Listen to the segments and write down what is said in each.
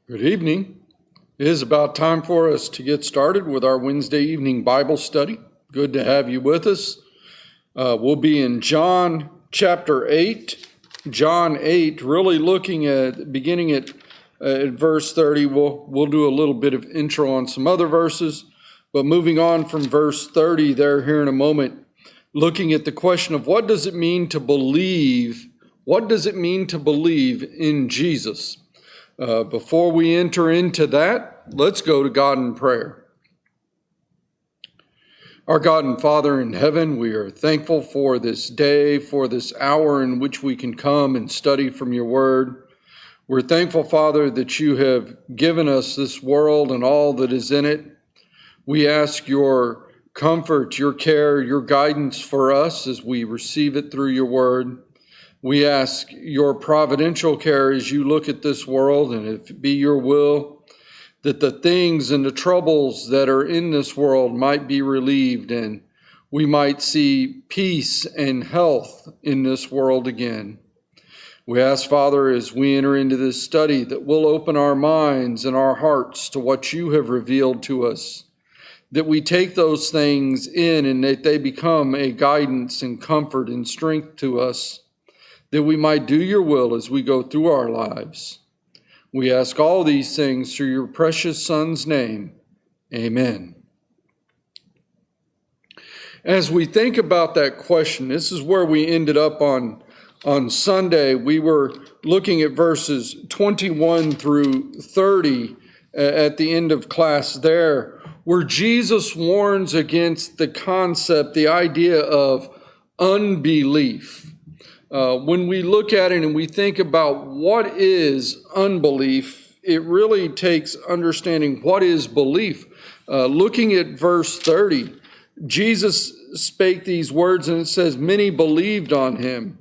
Good evening. It is about time for us to get started with our Wednesday evening Bible study. Good to have you with us. We'll be in John chapter 8. John 8, really looking at, beginning at verse 30. We'll do a little bit of intro on some other verses, but moving on from verse 30 there here in a moment, looking at the question of what does it mean to believe? What does it mean to believe in Jesus? Before we enter into that, let's go to God in prayer. Our God and Father in heaven, we are thankful for this day, for this hour in which we can come and study from your word. We're thankful, Father, that you have given us this world and all that is in it. We ask your comfort, your care, your guidance for us as we receive it through your word. We ask your providential care as you look at this world, and if it be your will, that the things and the troubles that are in this world might be relieved, and we might see peace and health in this world again. We ask, Father, as we enter into this study, that we'll open our minds and our hearts to what you have revealed to us, that we take those things in and that they become a guidance and comfort and strength to us, that we might do your will as we go through our lives. We ask all these things through your precious Son's name. Amen. As we think about that question, this is where we ended up on Sunday. We were looking at verses 21 through 30 at the end of class there, where Jesus warns against the concept, the idea of unbelief. When we look at it and we think about what is unbelief, it really takes understanding what is belief. Looking at verse 30, Jesus spake these words, and it says, many believed on him.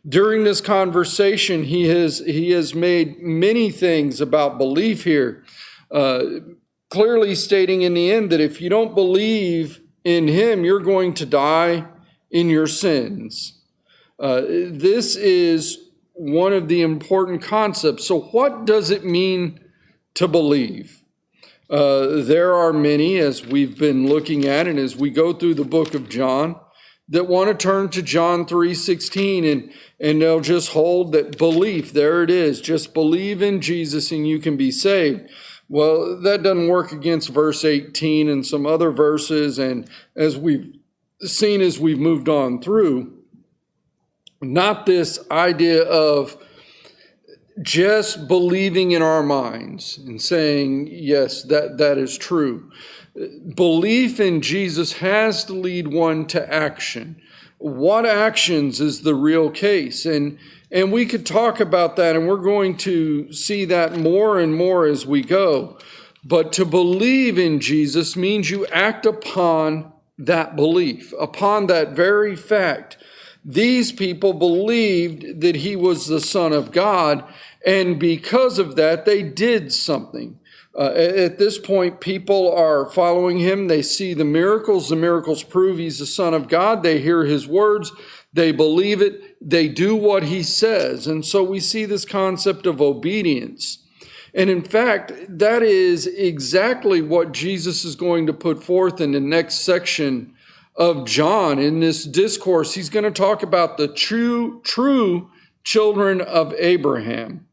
During this conversation, he has made many things about belief here, clearly stating in the end that if you don't believe in him, you're going to die in your sins. This is one of the important concepts. So what does it mean to believe? There are many, as we've been looking at and as we go through the book of John, that want to turn to John 3:16 and they'll just hold that belief. There it is. Just believe in Jesus and you can be saved. Well, that doesn't work against verse 18 and some other verses. And as we've seen as we've moved on through, not this idea of just believing in our minds and saying, yes, that is true. Belief in Jesus has to lead one to action. What actions is the real case? And we could talk about that, and we're going to see that more and more as we go. But to believe in Jesus means you act upon that belief, upon that very fact. These people believed that he was the Son of God, and because of that, they did something. At this point, people are following him. They see the miracles. The miracles prove he's the Son of God. They hear his words. They believe it. They do what he says. And so we see this concept of obedience. And in fact, that is exactly what Jesus is going to put forth in the next section of John. In this discourse, he's going to talk about the true children of Abraham.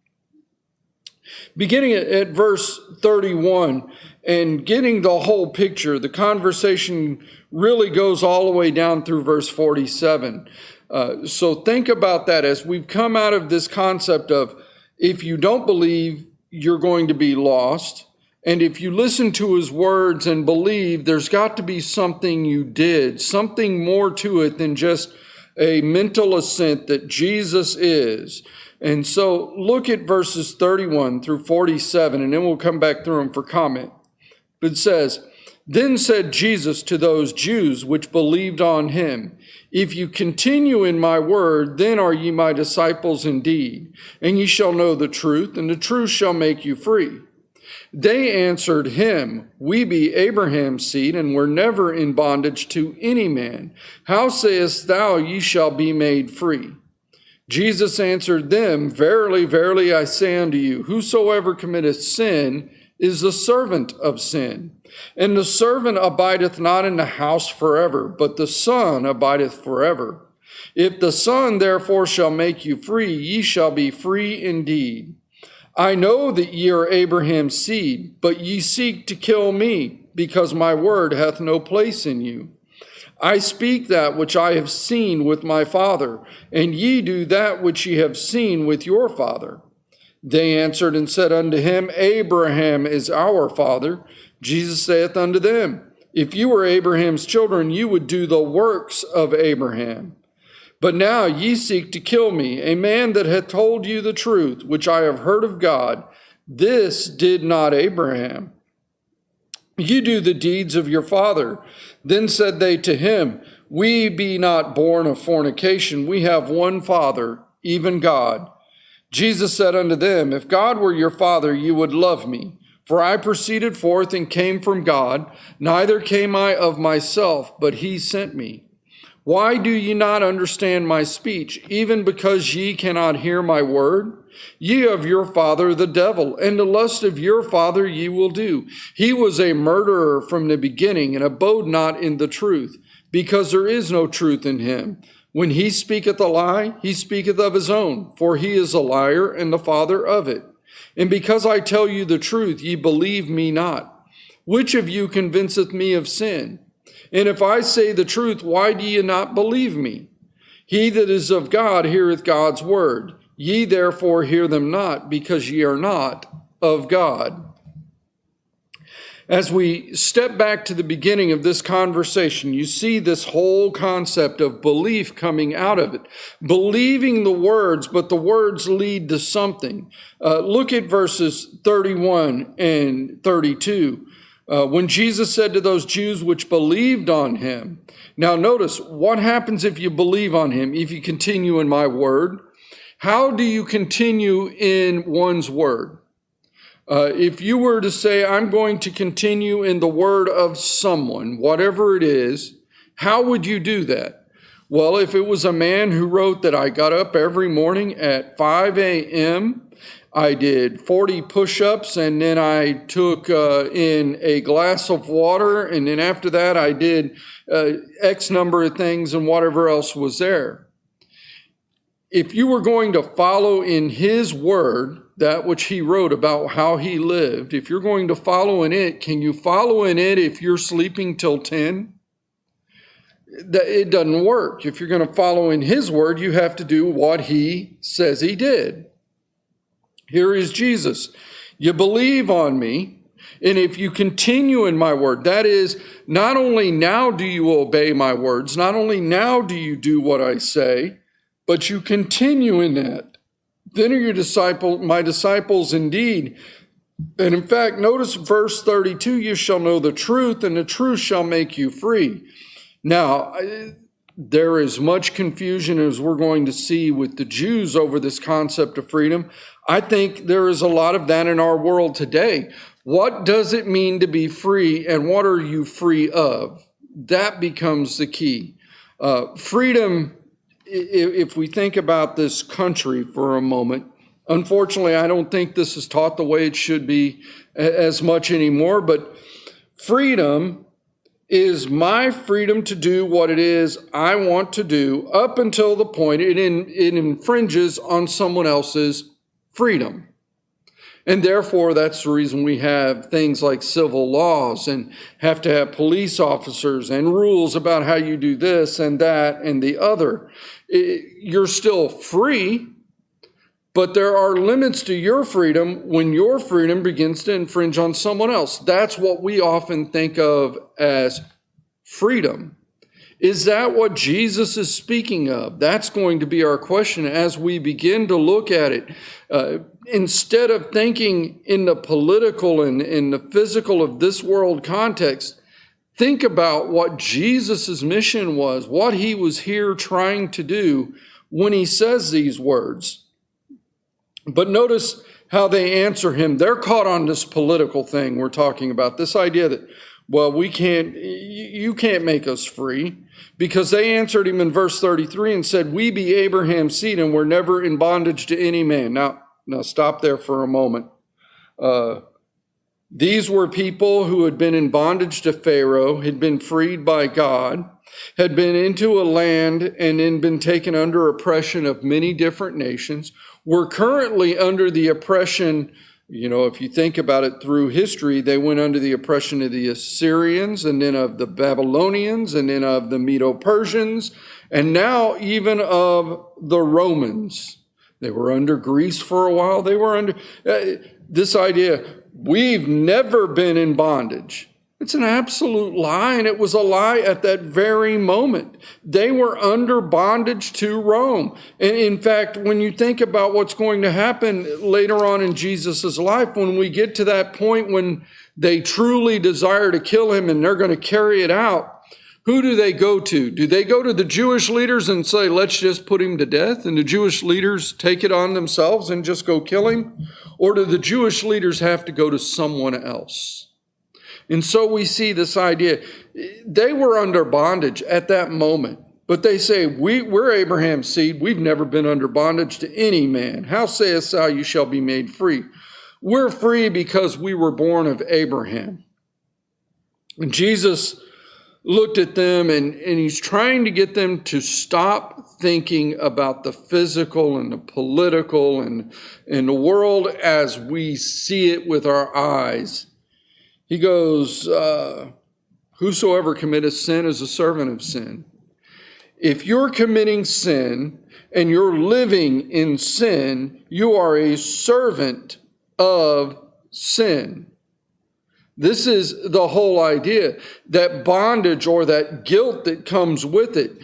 Beginning at verse 31 and getting the whole picture, the conversation really goes all the way down through verse 47. So think about that as we've come out of this concept of if you don't believe, you're going to be lost. And if you listen to his words and believe, there's got to be something you did, something more to it than just a mental assent that Jesus is. And so look at verses 31 through 47, and then we'll come back through them for comment. It says, then said Jesus to those Jews which believed on him, if you continue in my word, then are ye my disciples indeed, and ye shall know the truth, and the truth shall make you free. They answered him, we be Abraham's seed, and were never in bondage to any man. How sayest thou, ye shall be made free? Jesus answered them, Verily, verily, I say unto you, whosoever committeth sin is the servant of sin. And the servant abideth not in the house forever, but the Son abideth forever. If the Son therefore shall make you free, ye shall be free indeed. I know that ye are Abraham's seed, but ye seek to kill me, because my word hath no place in you. I speak that which I have seen with my father, and ye do that which ye have seen with your father. They answered and said unto him, Abraham is our father. Jesus saith unto them, If you were Abraham's children, you would do the works of Abraham. But now ye seek to kill me, a man that hath told you the truth, which I have heard of God. This did not Abraham. Ye do the deeds of your father. Then said they to him, We be not born of fornication. We have one Father, even God. Jesus said unto them, If God were your Father, you would love me. For I proceeded forth and came from God, neither came I of myself, but he sent me. Why do ye not understand my speech, even because ye cannot hear my word? Ye of your father the devil, and the lust of your father ye will do. He was a murderer from the beginning, and abode not in the truth, because there is no truth in him. When he speaketh a lie, he speaketh of his own, for he is a liar and the father of it. And because I tell you the truth, ye believe me not. Which of you convinceth me of sin? And if I say the truth, why do ye not believe me? He that is of God heareth God's word. Ye therefore hear them not, because ye are not of God. As we step back to the beginning of this conversation, you see this whole concept of belief coming out of it. Believing the words, but the words lead to something. Look at verses 31 and 32. When Jesus said to those Jews which believed on him. Now notice, what happens if you believe on him, if you continue in my word? How do you continue in one's word? If you were to say, I'm going to continue in the word of someone, whatever it is, how would you do that? Well, if it was a man who wrote that I got up every morning at 5 a.m., I did 40 push-ups, and then I took in a glass of water, and then after that I did X number of things and whatever else was there. If you were going to follow in his word, that which he wrote about how he lived, if you're going to follow in it, can you follow in it if you're sleeping till 10? It doesn't work. If you're going to follow in his word, you have to do what he says he did. Here is Jesus. You believe on me, and if you continue in my word, that is, not only now do you obey my words, not only now do you do what I say, but you continue in that. Then are your my disciples indeed. And in fact, notice verse 32, you shall know the truth, and the truth shall make you free. Now, there is much confusion, as we're going to see with the Jews over this concept of freedom. I think there is a lot of that in our world today. What does it mean to be free, and what are you free of? That becomes the key. Freedom, if we think about this country for a moment, unfortunately, I don't think this is taught the way it should be as much anymore, but freedom is my freedom to do what it is I want to do up until the point it infringes on someone else's freedom. And therefore, that's the reason we have things like civil laws and have to have police officers and rules about how you do this and that and the other. You're still free, but there are limits to your freedom when your freedom begins to infringe on someone else. That's what we often think of as freedom. Is that what Jesus is speaking of? That's going to be our question as we begin to look at it. Instead of thinking in the political and in the physical of this world context, think about what Jesus' mission was, what he was here trying to do when he says these words. But notice how they answer him. They're caught on this political thing we're talking about, this idea that, well, we can't, you can't make us free. Because they answered him in verse 33 and said, we be Abraham's seed and we're never in bondage to any man. Now stop there for a moment. These were people who had been in bondage to Pharaoh, had been freed by God, had been into a land and then been taken under oppression of many different nations, were currently under the oppression. If you think about it through history, they went under the oppression of the Assyrians and then of the Babylonians and then of the Medo-Persians and now even of the Romans. They were under Greece for a while. They were under this idea, we've never been in bondage. It's an absolute lie, and it was a lie at that very moment. They were under bondage to Rome. And in fact, when you think about what's going to happen later on in Jesus' life, when we get to that point when they truly desire to kill him and they're going to carry it out, who do they go to? Do they go to the Jewish leaders and say, let's just put him to death? And the Jewish leaders take it on themselves and just go kill him? Or do the Jewish leaders have to go to someone else? And so we see this idea. They were under bondage at that moment, but they say, we're Abraham's seed. We've never been under bondage to any man. How sayest thou, you shall be made free? We're free because we were born of Abraham. And Jesus looked at them and he's trying to get them to stop thinking about the physical and the political and the world as we see it with our eyes. He goes, whosoever committeth sin is a servant of sin. If you're committing sin and you're living in sin, you are a servant of sin. This is the whole idea, that bondage or that guilt that comes with it.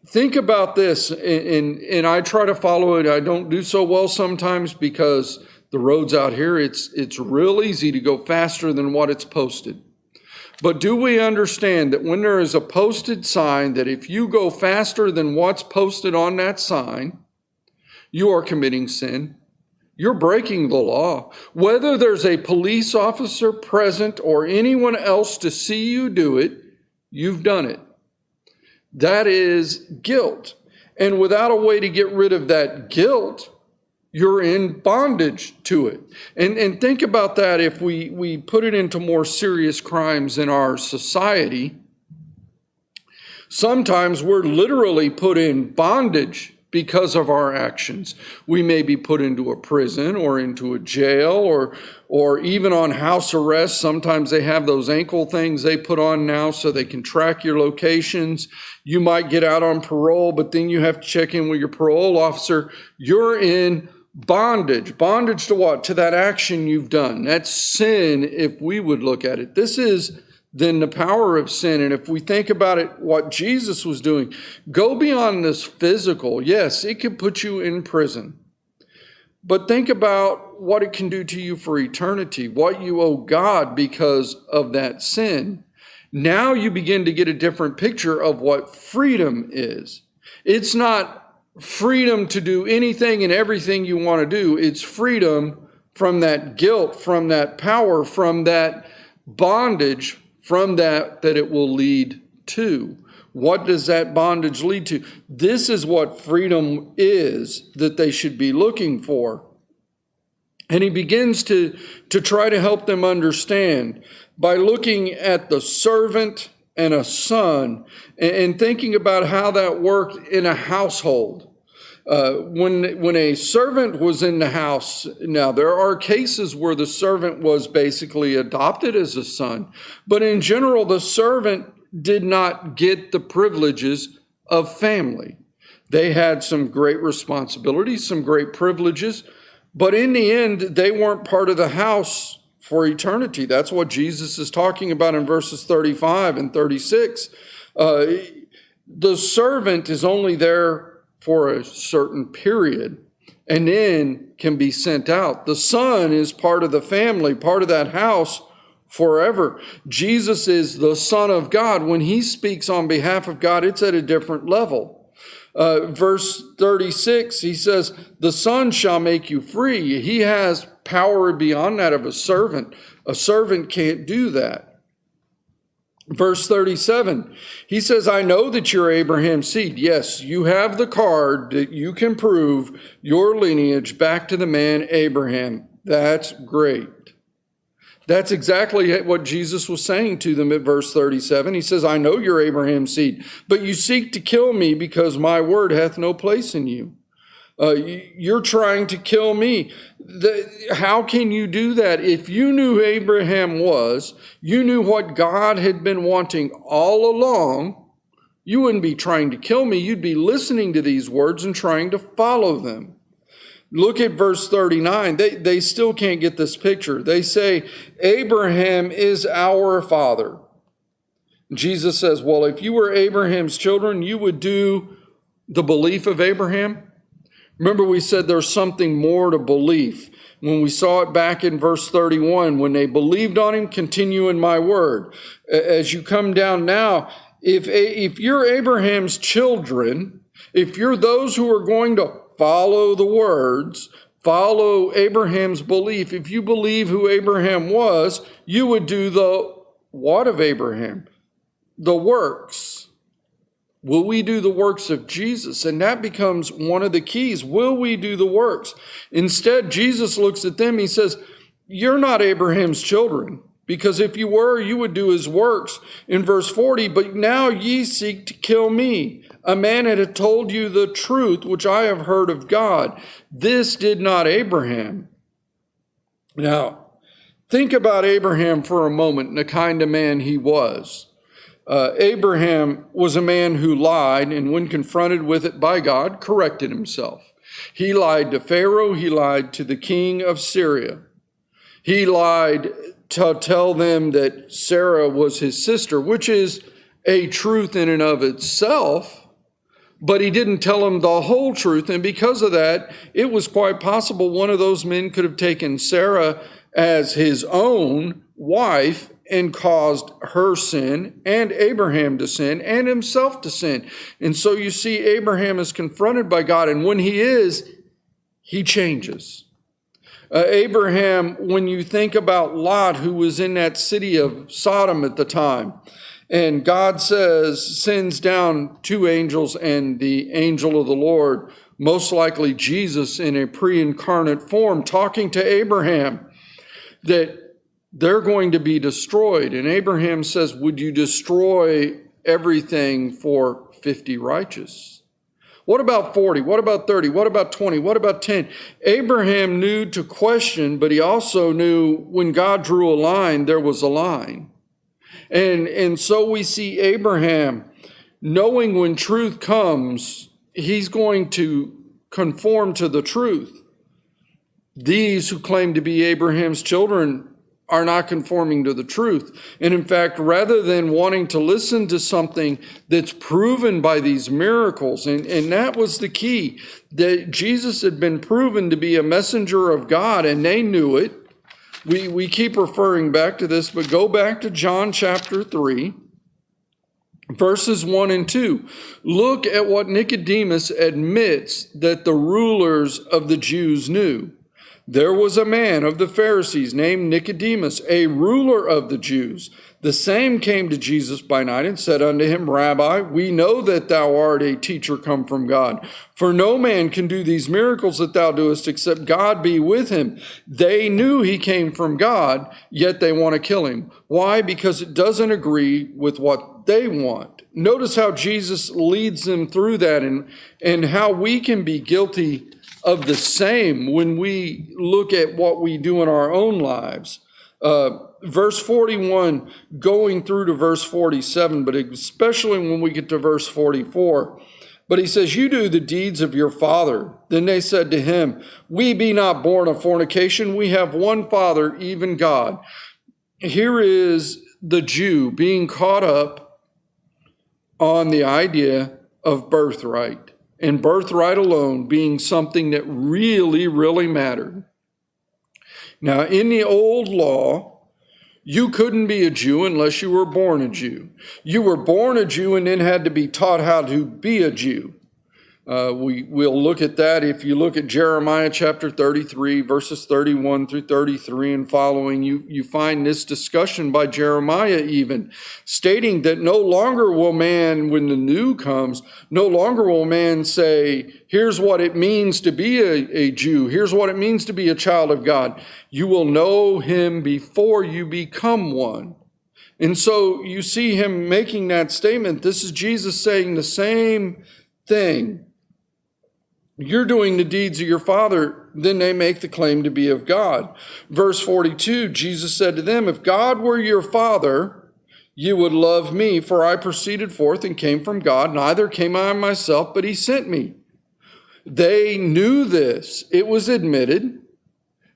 Think about this, and I try to follow it. I don't do so well sometimes because the roads out here, it's real easy to go faster than what it's posted. But do we understand that when there is a posted sign, that if you go faster than what's posted on that sign, you are committing sin? You're breaking the law. Whether there's a police officer present or anyone else to see you do it, you've done it. That is guilt. And without a way to get rid of that guilt, you're in bondage to it. And think about that if we put it into more serious crimes in our society. Sometimes we're literally put in bondage because of our actions. We may be put into a prison or into a jail or even on house arrest. Sometimes they have those ankle things they put on now so they can track your locations. You might get out on parole, but then you have to check in with your parole officer. You're in bondage. Bondage to what? To that action you've done. That's sin if we would look at it. This is then the power of sin. And if we think about it, what Jesus was doing, go beyond this physical. Yes, it could put you in prison. But think about what it can do to you for eternity, what you owe God because of that sin. Now you begin to get a different picture of what freedom is. It's not freedom to do anything and everything you want to do. It's freedom from that guilt, from that power, from that bondage, from that it will lead to. What does that bondage lead to? This is what freedom is that they should be looking for. And he begins to try to help them understand by looking at the servant and a son and thinking about how that worked in a household. When a servant was in the house, now there are cases where the servant was basically adopted as a son, but in general, the servant did not get the privileges of family. They had some great responsibilities, some great privileges, but in the end, they weren't part of the house for eternity. That's what Jesus is talking about in verses 35 and 36. The servant is only there for a certain period and then can be sent out. The son is part of the family, part of that house forever. Jesus is the Son of God. When he speaks on behalf of God, it's at a different level. Verse 36, he says, the Son shall make you free. He has power beyond that of a servant. A servant can't do that. Verse 37, he says, I know that you're Abraham's seed. Yes, you have the card that you can prove your lineage back to the man Abraham. That's great. That's exactly what Jesus was saying to them at verse 37. He says, I know you're Abraham's seed, but you seek to kill me because my word hath no place in you. You're trying to kill me. How can you do that? If you knew who Abraham was, you knew what God had been wanting all along, you wouldn't be trying to kill me. You'd be listening to these words and trying to follow them. Look at verse 39. They still can't get this picture. They say, Abraham is our father. Jesus says, well, if you were Abraham's children, you would do the belief of Abraham. Remember, we said there's something more to belief. When we saw it back in verse 31, when they believed on him, continue in my word. As you come down now, if you're Abraham's children, if you're those who are going to follow the words, follow Abraham's belief, if you believe who Abraham was, you would do the what of Abraham? The works. Will we do the works of Jesus? And that becomes one of the keys. Will we do the works? Instead, Jesus looks at them. He says, you're not Abraham's children, because if you were, you would do his works. In verse 40, but now ye seek to kill me, a man that had told you the truth, which I have heard of God. This did not Abraham. Now, think about Abraham for a moment and the kind of man he was. Abraham was a man who lied, and when confronted with it by God, corrected himself. He lied to Pharaoh. He lied to the king of Syria. He lied to tell them that Sarah was his sister, which is a truth in and of itself, but he didn't tell them the whole truth. And because of that, it was quite possible one of those men could have taken Sarah as his own wife and caused her sin and Abraham to sin and himself to sin. And so you see Abraham is confronted by God, and when he is, he changes. Abraham, when you think about Lot, who was in that city of Sodom at the time, and God sends down two angels and the angel of the Lord, most likely Jesus in a pre-incarnate form, talking to Abraham, that they're going to be destroyed. And Abraham says, would you destroy everything for 50 righteous? What about 40? What about 30? What about 20? What about 10? Abraham knew to question, but he also knew when God drew a line, there was a line. And so we see Abraham knowing when truth comes, he's going to conform to the truth. These who claim to be Abraham's children are not conforming to the truth. And in fact, rather than wanting to listen to something that's proven by these miracles, and that was the key, that Jesus had been proven to be a messenger of God, and they knew it. We keep referring back to this, but go back to John chapter 3, verses 1 and 2. Look at what Nicodemus admits that the rulers of the Jews knew. There was a man of the Pharisees named Nicodemus, a ruler of the Jews. The same came to Jesus by night and said unto him, Rabbi, we know that thou art a teacher come from God. For no man can do these miracles that thou doest except God be with him. They knew he came from God, yet they want to kill him. Why? Because it doesn't agree with what they want. Notice how Jesus leads them through that, and how we can be guilty of the same when we look at what we do in our own lives. Verse 41 going through to verse 47, but especially when we get to verse 44. But he says, you do the deeds of your father. Then they said to him, we be not born of fornication. We have one Father, even God. Here is the Jew being caught up on the idea of birthright. And birthright alone being something that really, really mattered. Now, in the old law, you couldn't be a Jew unless you were born a Jew. You were born a Jew and then had to be taught how to be a Jew. We'll look at that. If you look at Jeremiah chapter 33, verses 31 through 33 and following, you find this discussion by Jeremiah even stating that no longer will man, when the new comes, no longer will man say, here's what it means to be a Jew. Here's what it means to be a child of God. You will know him before you become one. And so you see him making that statement. This is Jesus saying the same thing. You're doing the deeds of your father, then they make the claim to be of God. Verse 42, Jesus said to them, if God were your father, you would love me, for I proceeded forth and came from God. Neither came I myself, but he sent me. They knew this. It was admitted.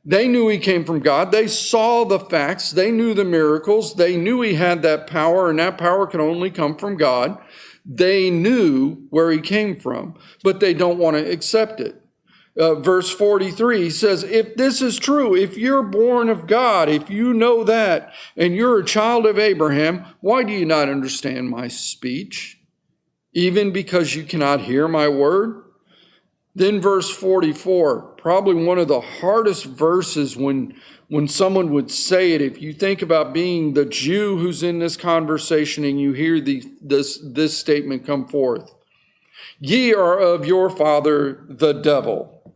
They knew he came from God. They saw the facts. They knew the miracles. They knew he had that power, and that power can only come from God. They knew where he came from, but they don't want to accept it. Verse 43 says, if this is true, if you're born of God, if you know that, and you're a child of Abraham, why do you not understand my speech? Even because you cannot hear my word? Then verse 44, probably one of the hardest verses when someone would say it. If you think about being the Jew who's in this conversation and you hear this statement come forth. Ye are of your father, the devil.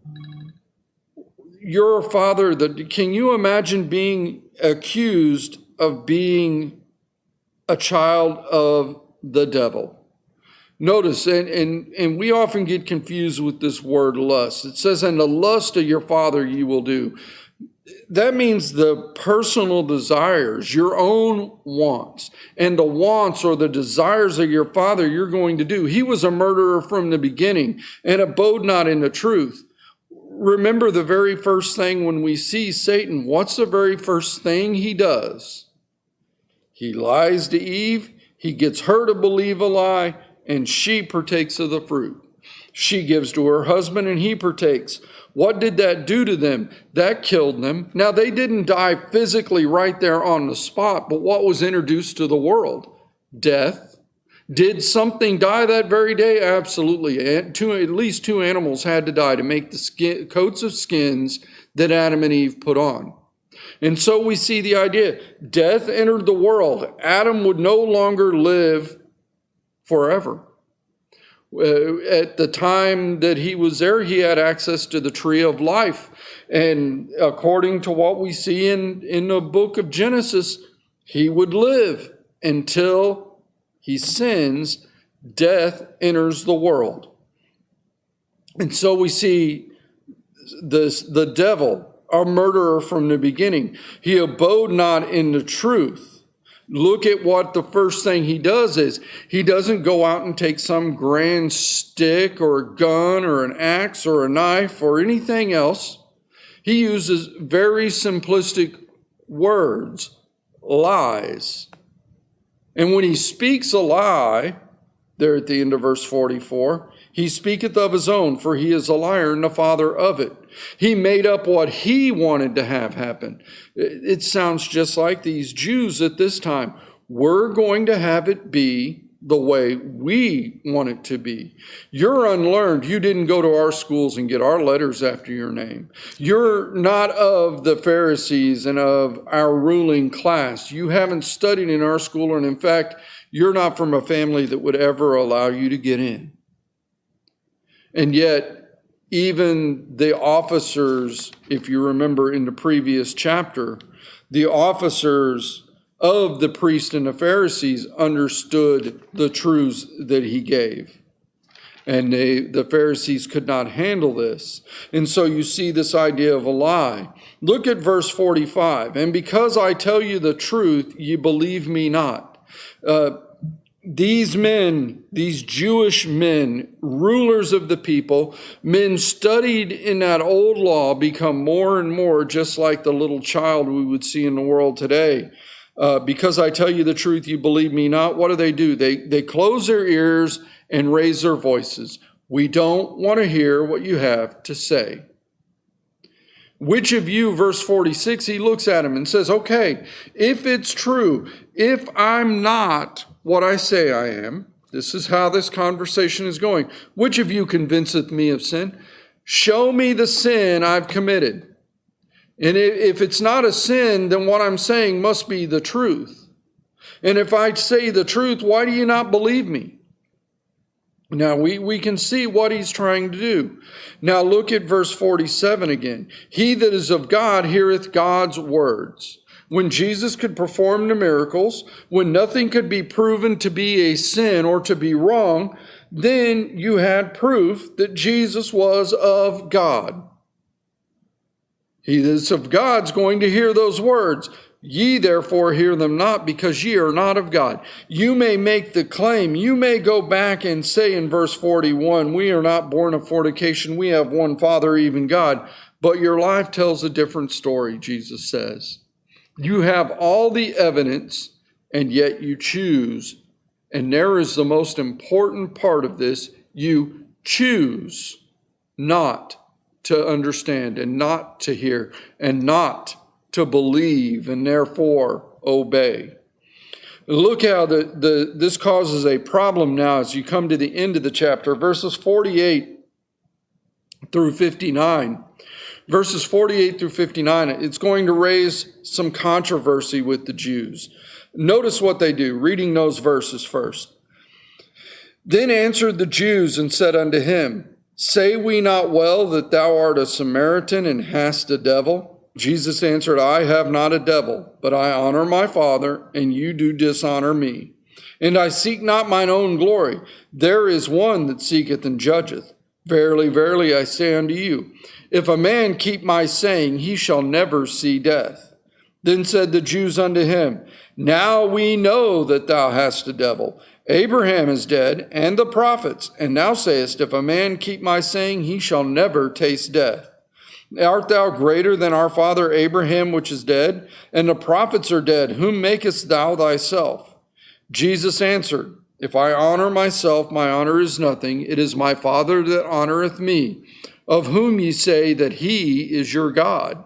Your father, can you imagine being accused of being a child of the devil? Notice, and we often get confused with this word lust. It says, and the lust of your father you will do. That means the personal desires, your own wants, and the wants or the desires of your father you're going to do. He was a murderer from the beginning and abode not in the truth. Remember the very first thing when we see Satan, what's the very first thing he does? He lies to Eve, he gets her to believe a lie, and she partakes of the fruit. She gives to her husband and he partakes. What did that do to them? That killed them. Now, they didn't die physically right there on the spot, but what was introduced to the world? Death. Did something die that very day? Absolutely. At least two animals had to die to make the coats of skins that Adam and Eve put on. And so we see the idea. Death entered the world. Adam would no longer live forever. At the time that he was there, he had access to the tree of life. And according to what we see in the book of Genesis, he would live until he sins. Death enters the world. And so we see the devil, a murderer from the beginning. He abode not in the truth. Look at what the first thing he does is, he doesn't go out and take some grand stick or a gun or an axe or a knife or anything else. He uses very simplistic words, lies. And when he speaks a lie, there at the end of verse 44, he speaketh of his own, for he is a liar and the father of it. He made up what he wanted to have happen. It sounds just like these Jews at this time. We're going to have it be the way we want it to be. You're unlearned. You didn't go to our schools and get our letters after your name. You're not of the Pharisees and of our ruling class. You haven't studied in our school, and in fact, you're not from a family that would ever allow you to get in. And yet, even the officers, if you remember in the previous chapter, the officers of the priests and the Pharisees understood the truths that he gave. And the Pharisees could not handle this. And so you see this idea of a lie. Look at verse 45. And because I tell you the truth, ye believe me not. These men, these Jewish men, rulers of the people, men studied in that old law, become more and more just like the little child we would see in the world today. Because I tell you the truth, you believe me not. What do? They close their ears and raise their voices. We don't want to hear what you have to say. Which of you, verse 46, he looks at him and says, okay, if it's true, if I'm not what I say I am, This is how this conversation is going. Which of you convinceth me of sin? Show me the sin I've committed. And if it's not a sin, then what I'm saying must be the truth. And if I say the truth, why do you not believe me? Now, we can see what he's trying to do. Now, look at verse 47 again. He that is of God heareth God's words. When Jesus could perform the miracles, when nothing could be proven to be a sin or to be wrong, then you had proof that Jesus was of God. He that is of God's going to hear those words. Ye therefore hear them not, because ye are not of God. You may make the claim, you may go back and say in verse 41, we are not born of fornication, we have one Father, even God. But your life tells a different story, Jesus says. You have all the evidence, and yet you choose. And there is the most important part of this. You choose not to understand and not to hear and not to believe and therefore obey. Look how this causes a problem now as you come to the end of the chapter. Verses 48 through 59. Verses 48 through 59, it's going to raise some controversy with the Jews. Notice what they do, reading those verses first. Then answered the Jews and said unto him, Say we not well that thou art a Samaritan and hast a devil? Jesus answered, I have not a devil, but I honor my Father, and you do dishonor me. And I seek not mine own glory. There is one that seeketh and judgeth. Verily, verily, I say unto you, if a man keep my saying, he shall never see death. Then said the Jews unto him, Now we know that thou hast a devil. Abraham is dead, and the prophets, and thou sayest, If a man keep my saying, he shall never taste death. Art thou greater than our father Abraham, which is dead? And the prophets are dead. Whom makest thou thyself? Jesus answered, If I honor myself, my honor is nothing. It is my Father that honoreth me, of whom ye say that he is your God.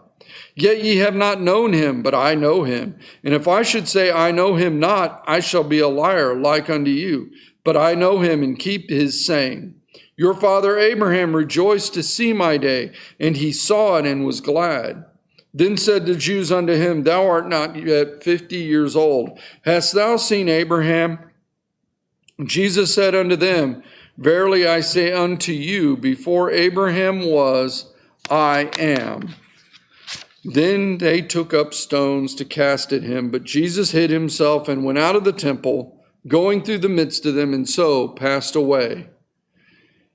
Yet ye have not known him, but I know him. And if I should say I know him not, I shall be a liar like unto you. But I know him and keep his saying. Your father Abraham rejoiced to see my day, and he saw it and was glad. Then said the Jews unto him, Thou art not yet 50 years old. Hast thou seen Abraham? Jesus said unto them, Verily I say unto you, before Abraham was, I am. Then they took up stones to cast at him, but Jesus hid himself and went out of the temple, going through the midst of them, and so passed away.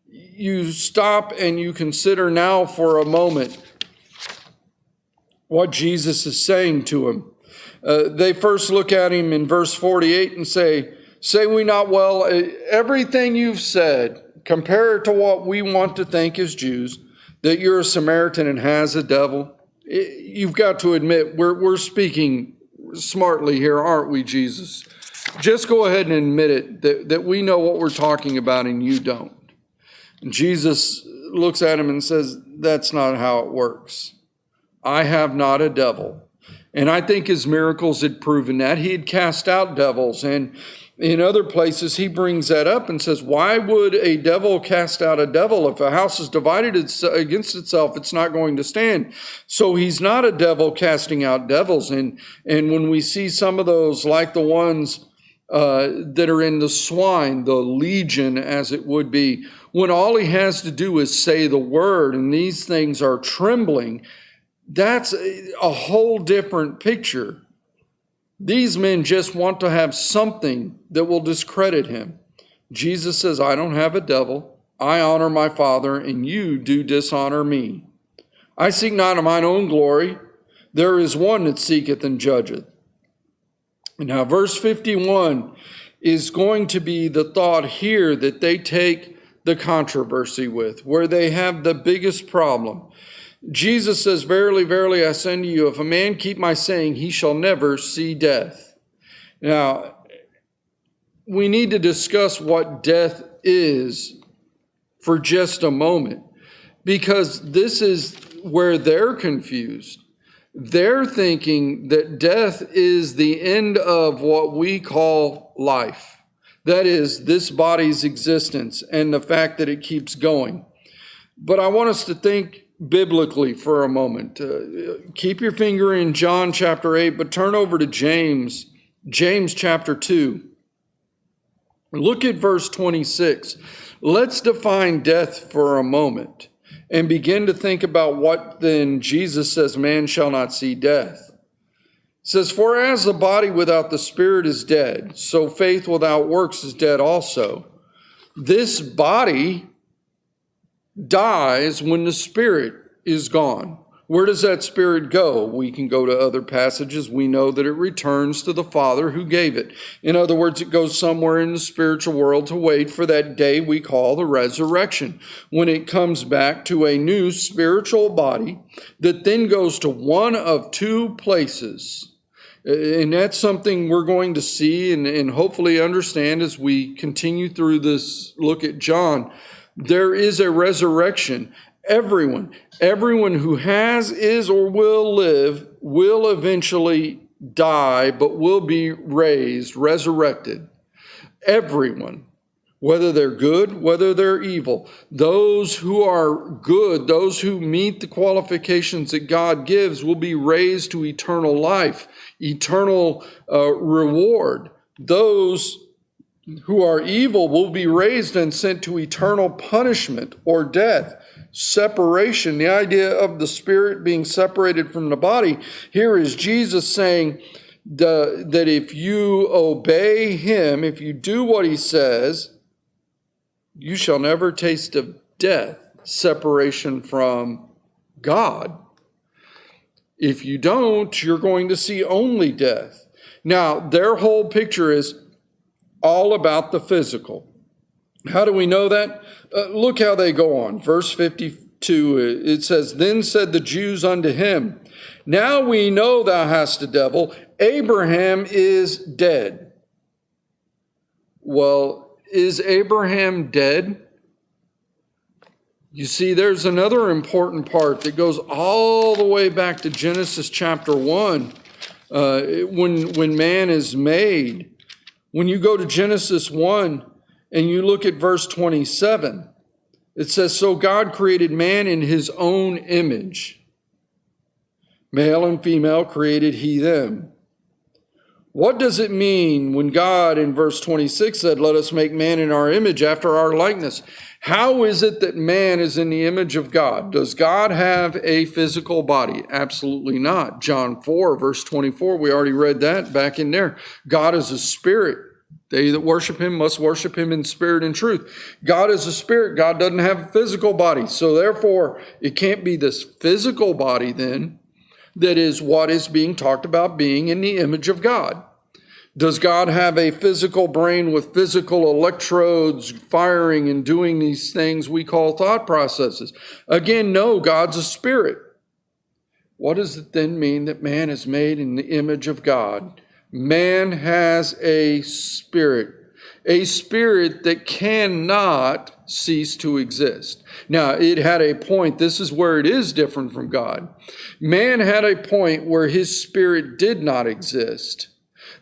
You stop and you consider now for a moment what Jesus is saying to him. They first look at him in verse 48 and say we not well, everything you've said, compare it to what we want to think as Jews, that you're a Samaritan and has a devil. You've got to admit, we're speaking smartly here, aren't we, Jesus? Just go ahead and admit it, that we know what we're talking about and you don't. And Jesus looks at him and says, that's not how it works. I have not a devil. And I think his miracles had proven that. He had cast out devils. And in other places, he brings that up and says, why would a devil cast out a devil? If a house is divided against itself, it's not going to stand. So he's not a devil casting out devils. And when we see some of those, like the ones that are in the swine, the legion as it would be, when all he has to do is say the word and these things are trembling, that's a whole different picture. These men just want to have something that will discredit him. Jesus says, I don't have a devil. I honor my Father, and you do dishonor me. I seek not mine own glory. There is one that seeketh and judgeth. Now, verse 51 is going to be the thought here that they take the controversy with, where they have the biggest problem. Jesus says, Verily, verily, I say unto you, if a man keep my saying, he shall never see death. Now, we need to discuss what death is for just a moment, because this is where they're confused. They're thinking that death is the end of what we call life, That is, this body's existence and the fact that it keeps going. But I want us to think biblically for a moment. Keep your finger in John chapter 8, but turn over to James chapter 2. Look at verse 26. Let's define death for a moment and begin to think about what then Jesus says, man shall not see death. It says, for as the body without the spirit is dead, so faith without works is dead also. This body dies when the spirit is gone. Where does that spirit go? We can go to other passages. We know that it returns to the Father who gave it. In other words, it goes somewhere in the spiritual world to wait for that day we call the resurrection, when it comes back to a new spiritual body that then goes to one of two places. And that's something we're going to see and hopefully understand as we continue through this look at John. There is a resurrection. Everyone who has, is, or will live will eventually die, but will be raised, resurrected. Everyone, whether they're good, whether they're evil. Those who are good, those who meet the qualifications that God gives, will be raised to eternal life, eternal reward. Those who are evil will be raised and sent to eternal punishment or death. Separation, the idea of the spirit being separated from the body. Here is Jesus saying that if you obey him, if you do what he says, you shall never taste of death, separation from God. If you don't, you're going to see only death. Now, their whole picture is all about the physical. How do we know that? Look how they go on. Verse 52, it says, then said the Jews unto him, now we know thou hast a devil. Abraham is dead. Well, is Abraham dead? You see, there's another important part that goes all the way back to Genesis chapter 1, when man is made. When you go to Genesis 1, and you look at verse 27, it says, so God created man in his own image. Male and female created he them. What does it mean when God in verse 26 said, let us make man in our image after our likeness? How is it that man is in the image of God? Does God have a physical body? Absolutely not. John 4, verse 24, we already read that back in there. God is a spirit. They that worship him must worship him in spirit and truth. God is a spirit. God doesn't have a physical body. So therefore, it can't be this physical body then that is what is being talked about being in the image of God. Does God have a physical brain with physical electrodes firing and doing these things we call thought processes? Again, no, God's a spirit. What does it then mean that man is made in the image of God? Man has a spirit that cannot cease to exist. Now, it had a point. This is where it is different from God. Man had a point where his spirit did not exist.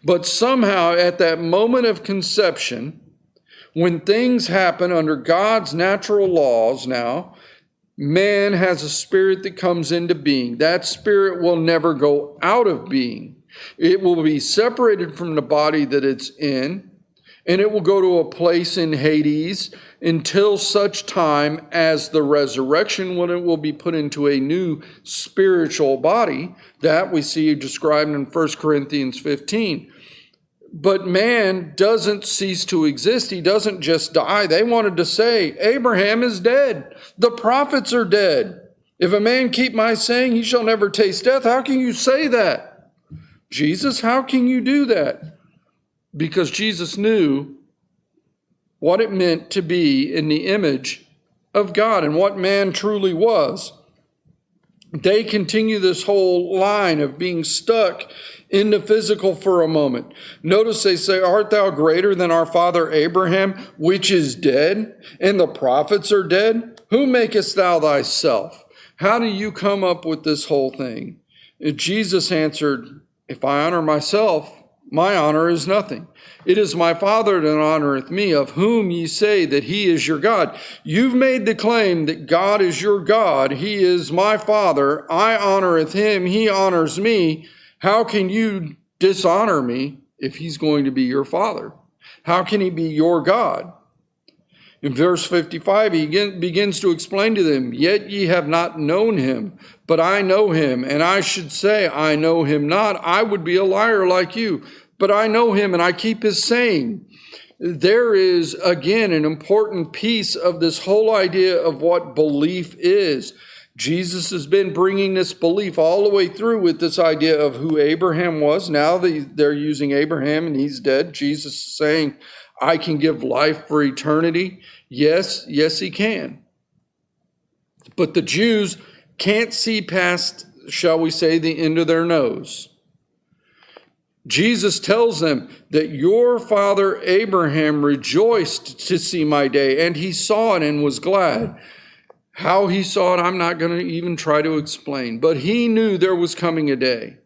But somehow at that moment of conception, when things happen under God's natural laws now, man has a spirit that comes into being. That spirit will never go out of being. It will be separated from the body that it's in, and it will go to a place in Hades until such time as the resurrection, when it will be put into a new spiritual body. That we see described in 1 Corinthians 15. But man doesn't cease to exist. He doesn't just die. They wanted to say, Abraham is dead. The prophets are dead. If a man keep my saying, he shall never taste death. How can you say that? Jesus, how can you do that? Because Jesus knew what it meant to be in the image of God and what man truly was. They continue this whole line of being stuck in the physical for a moment. Notice they say, art thou greater than our father Abraham, which is dead, and the prophets are dead? Who makest thou thyself? How do you come up with this whole thing? And Jesus answered, if I honor myself, My honor is nothing. It is my Father that honoreth me, of whom ye say that he is your God. You've made the claim that God is your God. He is my Father. I honoreth him. He honors me. How can you dishonor me if he's going to be your Father? How can he be your God? In verse 55, he begins to explain to them, yet ye have not known him, but I know him. And I should say, I know him not. I would be a liar like you, but I know him and I keep his saying. There is, again, an important piece of this whole idea of what belief is. Jesus has been bringing this belief all the way through with this idea of who Abraham was. Now they're using Abraham and he's dead. Jesus is saying, I can give life for eternity. Yes, he can. But the Jews can't see past, shall we say, the end of their nose. Jesus tells them that your father Abraham rejoiced to see my day, and he saw it and was glad. How he saw it, I'm not going to even try to explain, but he knew there was coming a day.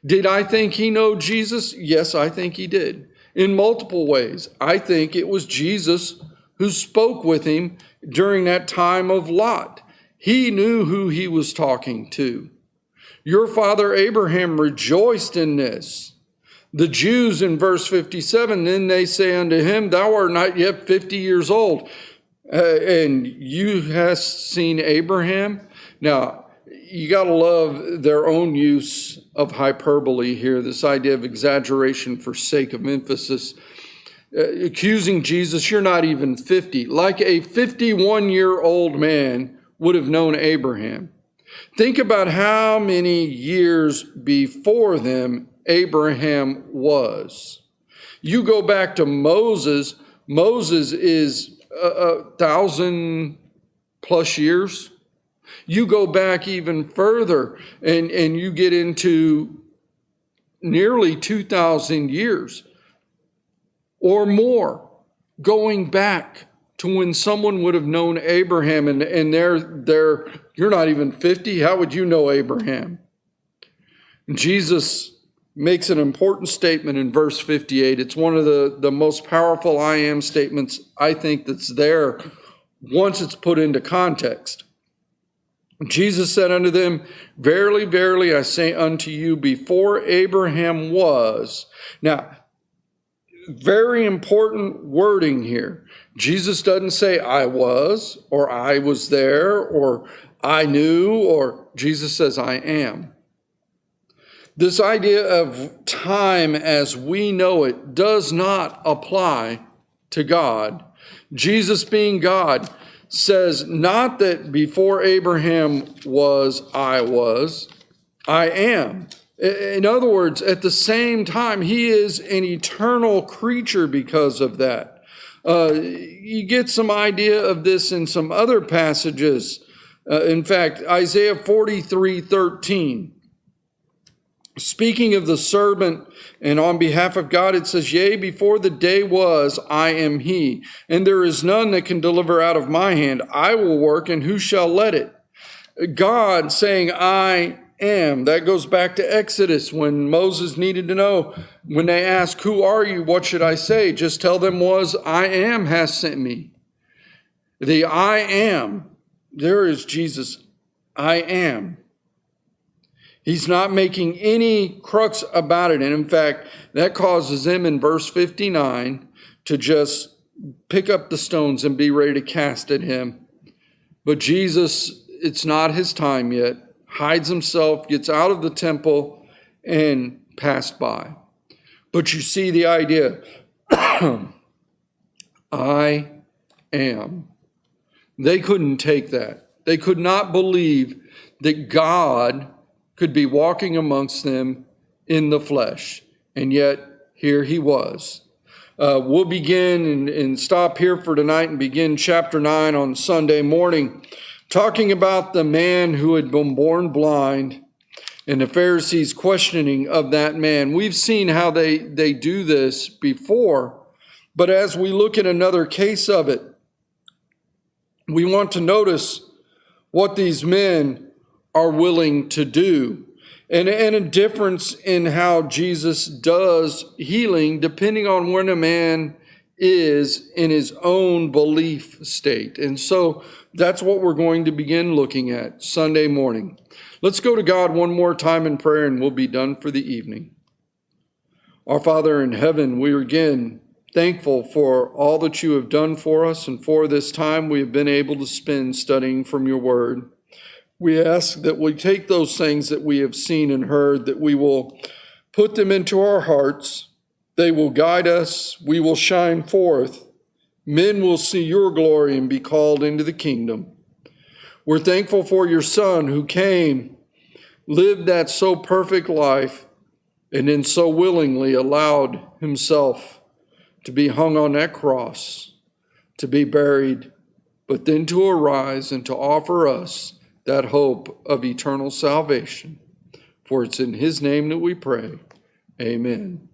Did I think he knew Jesus? Yes, I think he did. In multiple ways. I think it was Jesus who spoke with him during that time of Lot. He knew who he was talking to. Your father Abraham rejoiced in this. The Jews in verse 57, then they say unto him, thou art not yet 50 years old, and you hast seen Abraham? Now, you got to love their own use of hyperbole here, this idea of exaggeration for sake of emphasis. Accusing Jesus, you're not even 50, like a 51-year-old man would have known Abraham. Think about how many years before them Abraham was. You go back to Moses. Moses is 1,000 plus years. You go back even further and you get into nearly 2,000 years or more, going back to when someone would have known Abraham, and you're not even 50. How would you know Abraham? Jesus makes an important statement in verse 58. It's one of the most powerful I am statements, I think, that's there once it's put into context. Jesus said unto them, verily, verily, I say unto you, before Abraham was. Now, very important wording here. Jesus doesn't say I was, or I was there, or I knew, or Jesus says I am. This idea of time as we know it does not apply to God. Jesus being God says not that before Abraham was, I am. In other words, at the same time, he is an eternal creature because of that. You get some idea of this in some other passages. In fact, Isaiah 43:13. Speaking of the servant and on behalf of God, it says, yea, before the day was, I am he, and there is none that can deliver out of my hand. I will work, and who shall let it? God saying, I am. That goes back to Exodus when Moses needed to know. When they ask, who are you? What should I say? Just tell them was, I am has sent me. The I am. There is Jesus. I am. He's not making any crux about it. And in fact, that causes them in verse 59 to just pick up the stones and be ready to cast at him. But Jesus, it's not his time yet, hides himself, gets out of the temple, and passed by. But you see the idea. I am. They couldn't take that. They could not believe that God could be walking amongst them in the flesh. And yet, here he was. We'll begin and stop here for tonight and begin chapter 9 on Sunday morning, talking about the man who had been born blind and the Pharisees' questioning of that man. We've seen how they do this before, but as we look at another case of it, we want to notice what these men are willing to do. and a difference in how Jesus does healing depending on when a man is in his own belief state. And so that's what we're going to begin looking at Sunday morning. Let's go to God one more time in prayer and we'll be done for the evening. Our Father in heaven, we are again thankful for all that you have done for us and for this time we have been able to spend studying from your word. We ask that we take those things that we have seen and heard, that we will put them into our hearts. They will guide us. We will shine forth. Men will see your glory and be called into the kingdom. We're thankful for your Son who came, lived that so perfect life, and then so willingly allowed himself to be hung on that cross, to be buried, but then to arise and to offer us that hope of eternal salvation. For it's in his name that we pray. Amen.